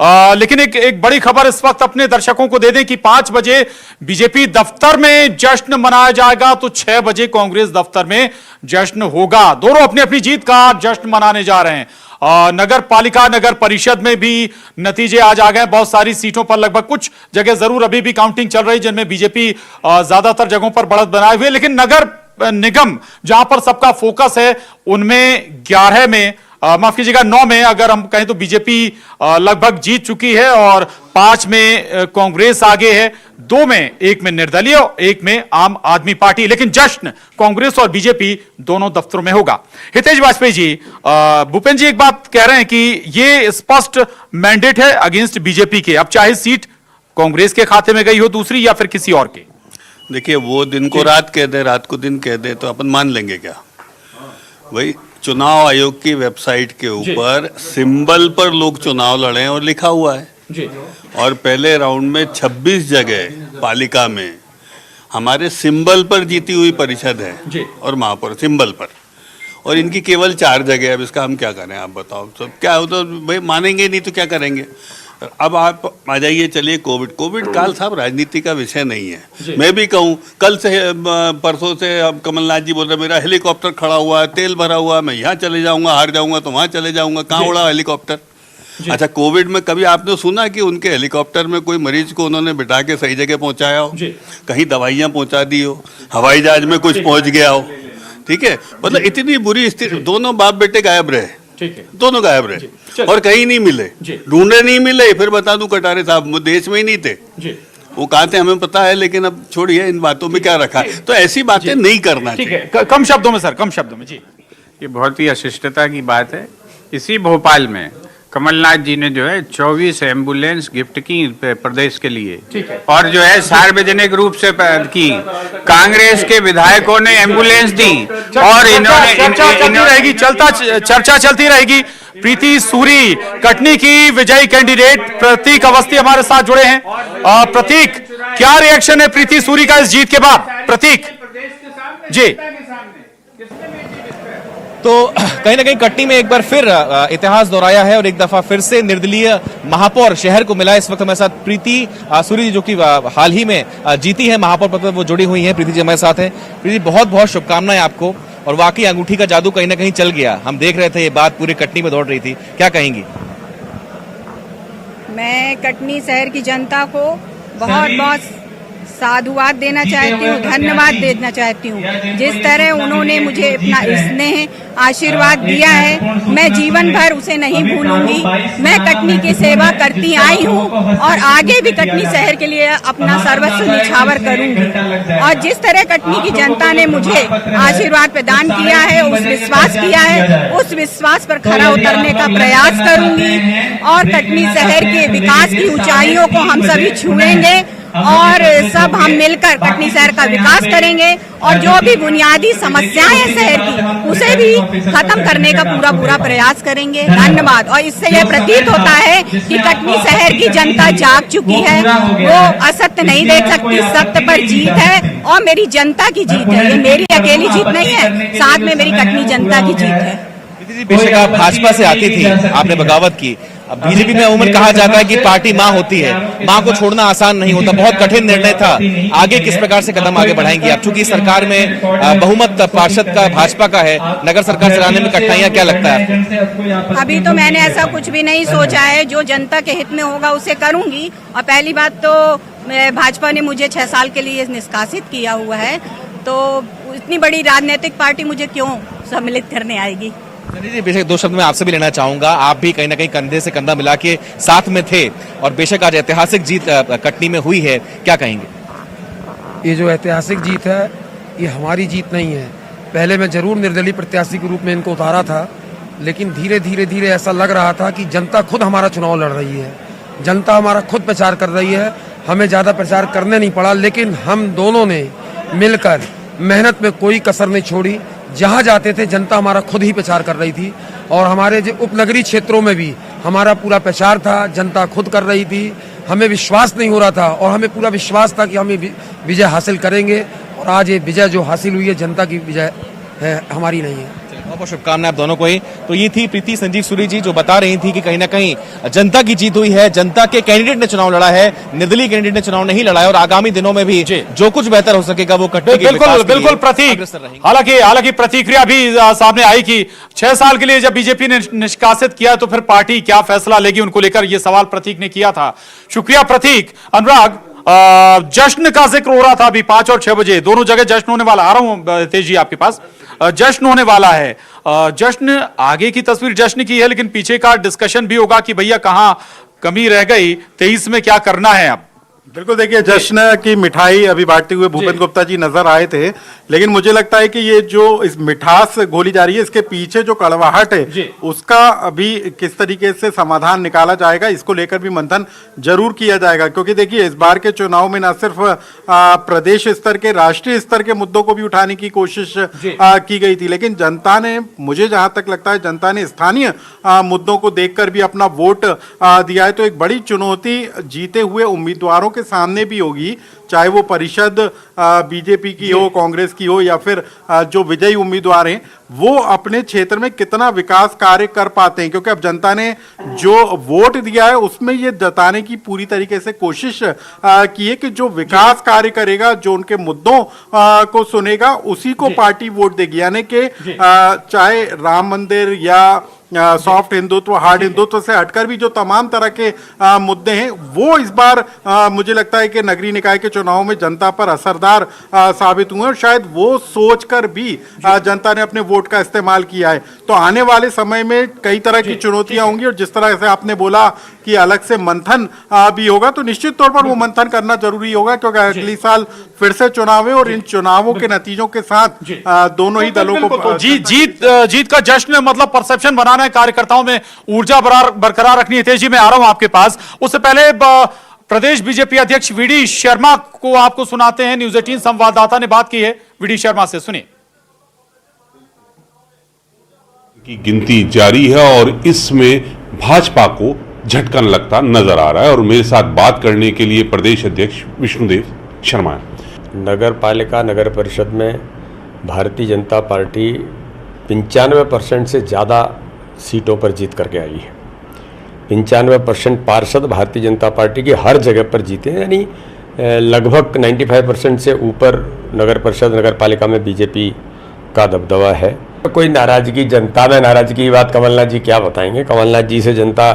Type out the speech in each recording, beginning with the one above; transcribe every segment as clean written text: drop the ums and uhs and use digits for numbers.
लेकिन एक बड़ी खबर इस वक्त अपने दर्शकों को दे दें कि 5 बजे बीजेपी दफ्तर में जश्न मनाया जाएगा तो 6 बजे कांग्रेस दफ्तर में जश्न होगा। दोनों अपनी अपनी जीत का जश्न मनाने जा रहे हैं। नगर पालिका नगर परिषद में भी नतीजे आज आ गए। बहुत सारी सीटों पर लगभग कुछ जगह जरूर अभी भी काउंटिंग चल रही जिनमें बीजेपी ज्यादातर जगहों पर बढ़त बनाए हुए, लेकिन नगर निगम जहां पर सबका फोकस है उनमें 11 में माफ कीजिएगा 9 में अगर हम कहें तो बीजेपी लगभग जीत चुकी है और 5 में कांग्रेस आगे है, 2 में, 1 में निर्दलीय, 1 में आम आदमी पार्टी। लेकिन जश्न कांग्रेस और बीजेपी दोनों दफ्तरों में होगा। हितेश वाजपेयी जी, भूपेंद्र जी एक बात कह रहे हैं कि ये स्पष्ट मैंडेट है अगेंस्ट बीजेपी के, अब चाहे सीट कांग्रेस के खाते में गई हो दूसरी या फिर किसी और के। देखिए, वो दिन को रात कह दे, रात को दिन कह दे तो अपन मान लेंगे क्या? वही चुनाव आयोग की वेबसाइट के ऊपर सिंबल पर लोग चुनाव लड़े और लिखा हुआ है जी। और पहले राउंड में 26 जगह पालिका में हमारे सिंबल पर जीती हुई परिषद है जी। और महापौर सिंबल पर, और इनकी केवल 4 जगह। अब इसका हम क्या करें, आप बताओ। तो क्या हो, तो भाई मानेंगे नहीं तो क्या करेंगे। अब आप आ जाइए, चलिए कोविड काल साहब राजनीति का विषय नहीं है। मैं भी कहूँ, कल से परसों से अब कमलनाथ जी बोल रहे मेरा हेलीकॉप्टर खड़ा हुआ है, तेल भरा हुआ है, मैं यहाँ चले जाऊँगा, हार जाऊँगा तो वहाँ चले जाऊँगा। कहाँ उड़ा हेलीकॉप्टर? अच्छा, कोविड में कभी आपने सुना कि उनके हेलीकॉप्टर में कोई मरीज को उन्होंने बिठा के सही जगह पहुँचाया हो, कहीं दवाइयाँ पहुँचा दी हो, हवाई जहाज में कुछ पहुँच गया हो? ठीक है, मतलब इतनी बुरी स्थिति। दोनों बाप बेटे गायब रहे, ठीक है, दोनों गायब रहे और कहीं नहीं मिले, ढूंढे नहीं मिले। फिर बता दूं, कटारे साहब वो देश में ही नहीं थे, वो कहाँ थे हमें पता है, लेकिन अब छोड़िए, इन बातों में क्या रखा है। तो ऐसी बातें नहीं करना चाहिए। कम शब्दों में सर, कम शब्दों में जी। ये बहुत ही अशिष्टता की बात है। इसी भोपाल में कमलनाथ जी ने जो है 24 एम्बुलेंस गिफ्ट की प्रदेश के लिए, और जो है सार्वजनिक रूप से की। कांग्रेस के विधायकों ने एम्बुलेंस दी और इन्होंने चर्चा चलती रहेगी। प्रीति सूरी, कटनी की विजयी कैंडिडेट प्रतीक अवस्थी हमारे साथ जुड़े हैं। प्रतीक, क्या रिएक्शन है प्रीति सूरी का इस जीत के बाद? प्रतीक जी। तो कहीं ना कहीं कटनी में एक बार फिर इतिहास दोहराया है और एक दफा फिर से निर्दलीय महापौर शहर को मिला। इस वक्त हमारे साथ प्रीति सूरी जो कि हाल ही में जीती है महापौर पद पर, वो जुड़ी हुई हैं। प्रीति जी हमारे साथ हैं। प्रीति, बहुत बहुत शुभकामनाएं आपको। और वाकई अंगूठी का जादू कहीं ना कहीं चल गया, हम देख रहे थे, ये बात पूरी कटनी में दौड़ रही थी, क्या कहेंगी? मैं कटनी शहर की जनता को बहुत बहुत साधुवाद देना चाहती हूँ, धन्यवाद देना चाहती हूँ। जिस तरह उन्होंने मुझे अपना स्नेह आशीर्वाद दिया है, मैं जीवन भर उसे नहीं भूलूंगी। मैं कटनी की सेवा करती आई हूँ और आगे भी कटनी शहर के लिए अपना सर्वस्व निछावर करूंगी। और जिस तरह कटनी की जनता ने मुझे आशीर्वाद प्रदान किया है, उस विश्वास किया है, उस विश्वास पर खरा उतरने का प्रयास करूंगी और कटनी शहर के विकास की ऊंचाइयों को हम सभी छुएंगे और सब हम मिलकर कटनी शहर का विकास करेंगे और जो भी बुनियादी समस्याएं हैं शहर की, उसे भी खत्म करने का पूरा प्रयास करेंगे। धन्यवाद। और इससे यह प्रतीत होता है कि कटनी शहर की जनता जाग चुकी है, वो असत्य नहीं देख सकती, सत्य पर जीत है और मेरी जनता की जीत है। ये मेरी अकेली जीत नहीं है, साथ में मेरी कटनी जनता की जीत है। बेशक आप भाजपा से आती थी, आपने बगावत की। अब बीजेपी में उम्र कहा जाता है कि पार्टी माँ होती है, माँ को छोड़ना आसान नहीं होता, बहुत कठिन निर्णय था। आगे किस प्रकार से कदम आगे बढ़ाएंगी आप? चूंकि सरकार में बहुमत पार्षद का भाजपा का है, नगर सरकार चलाने में कठिनाइयां क्या लगता है? अभी तो मैंने ऐसा कुछ भी नहीं सोचा है, जो जनता के हित में होगा उसे करूंगी। और पहली बात तो भाजपा ने मुझे 6 साल के लिए निष्कासित किया हुआ है, तो इतनी बड़ी राजनीतिक पार्टी मुझे क्यों सम्मिलित करने आएगी? जी, बेशक 2 शब्द मैं आपसे भी लेना चाहूंगा। आप भी कहीं ना कहीं कंधे से कंधा मिला के साथ में थे और बेशक आज ऐतिहासिक जीत कटनी में हुई है, क्या कहेंगे? ये जो ऐतिहासिक जीत है, ये हमारी जीत नहीं है। पहले मैं जरूर निर्दलीय प्रत्याशी के रूप में इनको उतारा था, लेकिन धीरे धीरे ऐसा लग रहा था कि जनता खुद हमारा चुनाव लड़ रही है, जनता हमारा खुद प्रचार कर रही है। हमें ज़्यादा प्रचार करने नहीं पड़ा, लेकिन हम दोनों ने मिलकर मेहनत में कोई कसर नहीं छोड़ी। जहाँ जाते थे जनता हमारा खुद ही प्रचार कर रही थी और हमारे जो उपनगरीय क्षेत्रों में भी हमारा पूरा प्रचार था, जनता खुद कर रही थी। हमें विश्वास नहीं हो रहा था और हमें पूरा विश्वास था कि हम विजय हासिल करेंगे और आज ये विजय जो हासिल हुई है जनता की विजय है, हमारी नहीं है। बहुत बहुत शुभकामनाएं आप दोनों को ही। तो ये थी प्रीति संजीव सूरी जी जो बता रही थी कि कहीं ना कहीं जनता की जीत हुई है, जनता के कैंडिडेट ने चुनाव लड़ा है, निर्दलीय कैंडिडेट ने चुनाव नहीं लड़ा है और आगामी दिनों में भी जो कुछ बेहतर हो सकेगा वो कटनी के बिल्कुल बिल्कुल प्रतीक। हालांकि प्रतिक्रिया भी सामने आई कि 6 साल के लिए जब बीजेपी ने निष्कासित किया तो फिर पार्टी क्या फैसला लेगी, उनको लेकर यह सवाल प्रतीक ने किया था। शुक्रिया प्रतीक। अनुराग, जश्न का जिक्र हो रहा था अभी 5 और 6 बजे दोनों जगह जश्न होने वाला। आ रहा हूं तेज जी आपके पास। जश्न होने वाला है। जश्न, आगे की तस्वीर जश्न की है, लेकिन पीछे का डिस्कशन भी होगा कि भैया कहां कमी रह गई, 23 में क्या करना है अब। बिल्कुल, देखिए जश्न की मिठाई अभी बांटते हुए भूपेंद्र गुप्ता जी नजर आए थे, लेकिन मुझे लगता है कि ये जो इस मिठास घोली जा रही है इसके पीछे जो कड़वाहट है उसका अभी किस तरीके से समाधान निकाला जाएगा, इसको लेकर भी मंथन जरूर किया जाएगा। क्योंकि देखिए इस बार के चुनाव में न सिर्फ प्रदेश स्तर के, राष्ट्रीय स्तर के मुद्दों को भी उठाने की कोशिश की गई थी, लेकिन जनता ने, मुझे जहां तक लगता है जनता ने स्थानीय मुद्दों को देखकर भी अपना वोट दिया है। तो एक बड़ी चुनौती जीते हुए उम्मीदवारों के सामने भी होगी, चाहे वो परिषद बीजेपी की हो, कांग्रेस की हो, या फिर जो विजयी उम्मीदवार हैं वो अपने क्षेत्र में कितना विकास कार्य कर पाते हैं। क्योंकि अब जनता ने जो वोट दिया है उसमें ये जताने की पूरी तरीके से कोशिश की है कि जो विकास कार्य करेगा, जो उनके मुद्दों को सुनेगा, उसी को पार्टी वोट देगी। यानी कि चाहे राम मंदिर या सॉफ्ट हिंदुत्व, हार्ड हिंदुत्व से हटकर भी जो तमाम तरह के मुद्दे हैं वो इस बार मुझे लगता है कि नगरीय निकाय के चुनाव में जनता पर असरदार साबित हुए और शायद वो सोचकर भी जनता ने अपने वोट का इस्तेमाल किया है। तो आने वाले समय में कई तरह की चुनौतियां होंगी और जिस तरह से आपने बोला कि अलग से मंथन भी होगा, तो निश्चित तौर पर वो मंथन करना जरूरी होगा, क्योंकि अगले साल फिर से चुनाव है और इन चुनावों के नतीजों के साथ दोनों ही दलों को जीत का जश्न, मतलब परसेप्शन बनाना है, कार्यकर्ताओं में ऊर्जा बरकरार रखनी है। तेजी में आ रहा हूं आपके पास, उससे पहले प्रदेश बीजेपी अध्यक्ष वीडी शर्मा को आपको सुनाते हैं। न्यूज 18 संवाददाता ने बात की है वीडी शर्मा से, सुनिए। की गिनती जारी है और इसमें भाजपा को झटका लगता नजर आ रहा है और मेरे साथ बात करने के लिए प्रदेश अध्यक्ष विष्णुदेव शर्मा है। नगर पालिका, नगर परिषद में भारतीय जनता पार्टी 95% से ज़्यादा सीटों पर जीत करके आई है। 95% पार्षद भारतीय जनता पार्टी की हर जगह पर जीते हैं, यानी लगभग 95% से ऊपर नगर परिषद, नगर पालिका में बीजेपी का दबदबा है। कोई नाराजगी, जनता में नाराजगी की बात कमलनाथ जी क्या बताएंगे। कमलनाथ जी से जनता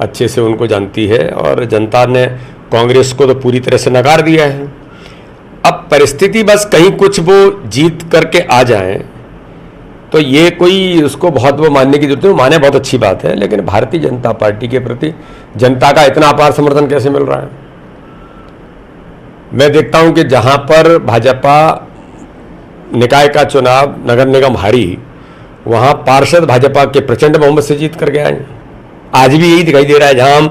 अच्छे से उनको जानती है और जनता ने कांग्रेस को तो पूरी तरह से नकार दिया है। अब परिस्थिति बस कहीं कुछ वो जीत करके आ जाएं तो ये कोई उसको बहुत वो मानने की जरूरत है, माने बहुत अच्छी बात है, लेकिन भारतीय जनता पार्टी के प्रति जनता का इतना अपार समर्थन कैसे मिल रहा है। मैं देखता हूं कि जहां पर भाजपा निकाय का चुनाव नगर निगम हारी, वहां पार्षद भाजपा के प्रचंड बहुमत से जीत कर गए हैं। आज भी यही दिखाई दे रहा है, जहां हम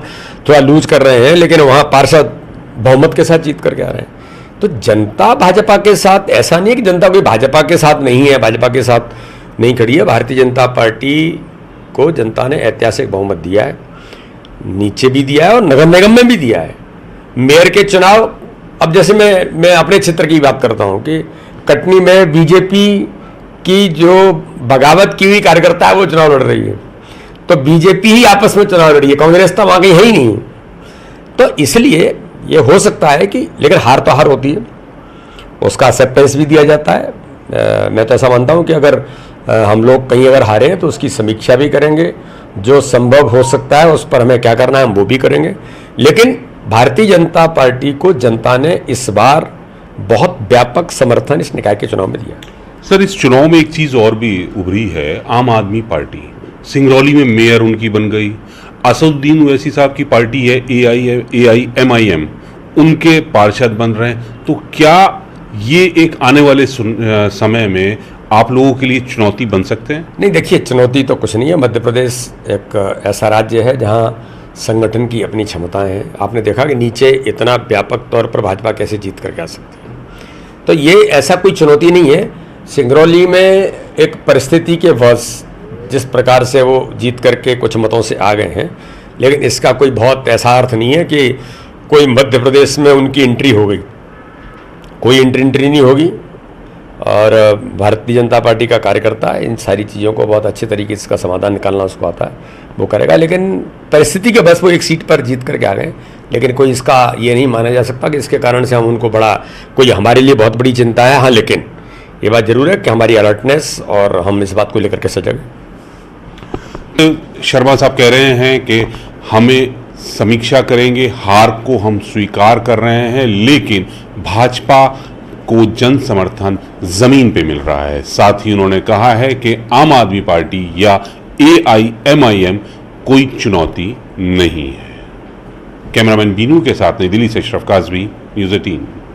थोड़ा लूज कर रहे हैं लेकिन वहां पार्षद बहुमत के साथ जीत करके आ रहे हैं। तो जनता भाजपा के साथ, ऐसा नहीं है कि जनता कोई भाजपा के साथ नहीं है, भाजपा के साथ नहीं खड़ी है। भारतीय जनता पार्टी को जनता ने ऐतिहासिक बहुमत दिया है, नीचे भी दिया है और नगर निगम में भी दिया है। मेयर के चुनाव, अब जैसे मैं अपने क्षेत्र की बात करता हूं कि कटनी में बीजेपी की जो बगावत की हुई कार्यकर्ता है वो चुनाव लड़ रही है, तो बीजेपी ही आपस में चुनाव लड़ी है, कांग्रेस तो वहां कहीं है ही नहीं। तो इसलिए ये हो सकता है कि, लेकिन हार तो हार होती है, उसका एक्सेप्टेंस भी दिया जाता है। मैं तो ऐसा मानता हूं कि अगर हम लोग कहीं अगर हारे हैं तो उसकी समीक्षा भी करेंगे, जो संभव हो सकता है उस पर हमें क्या करना है हम वो भी करेंगे। लेकिन भारतीय जनता पार्टी को जनता ने इस बार बहुत व्यापक समर्थन इस निकाय के चुनाव में दिया। सर, इस चुनाव में एक चीज और भी उभरी है, आम आदमी पार्टी सिंगरौली में मेयर उनकी बन गई। असदुद्दीन ओवैसी साहब की पार्टी है AIMIM, उनके पार्षद बन रहे हैं। तो क्या ये एक आने वाले समय में आप लोगों के लिए चुनौती बन सकते हैं? नहीं, देखिए चुनौती तो कुछ नहीं है। मध्य प्रदेश एक ऐसा राज्य है जहां संगठन की अपनी क्षमताएं हैं। आपने देखा कि नीचे इतना व्यापक तौर पर भाजपा कैसे जीत करके आ सकती है, तो ये ऐसा कोई चुनौती नहीं है। सिंगरौली में एक परिस्थिति के वश जिस प्रकार से वो जीत करके कुछ मतों से आ गए हैं, लेकिन इसका कोई बहुत ऐसा अर्थ नहीं है कि कोई मध्य प्रदेश में उनकी एंट्री हो गई। कोई एंट्री नहीं होगी। और भारतीय जनता पार्टी का कार्यकर्ता इन सारी चीज़ों को बहुत अच्छे तरीके से इसका समाधान निकालना उसको आता है, वो करेगा। लेकिन परिस्थिति के बस वो एक सीट पर जीत करके आ गए, लेकिन कोई इसका ये नहीं माना जा सकता कि इसके कारण से हम उनको बड़ा कोई हमारे लिए बहुत बड़ी चिंता है। हाँ, लेकिन ये बात जरूर है कि हमारी अलर्टनेस और हम इस बात को लेकर के सजग हैं। शर्मा साहब कह रहे हैं कि हमें समीक्षा करेंगे, हार को हम स्वीकार कर रहे हैं, लेकिन भाजपा को जन समर्थन जमीन पे मिल रहा है। साथ ही उन्होंने कहा है कि आम आदमी पार्टी या AIMIM कोई चुनौती नहीं है। कैमरामैन बीनू के साथ नई दिल्ली से अशरफ काजवी, न्यूज़ 18।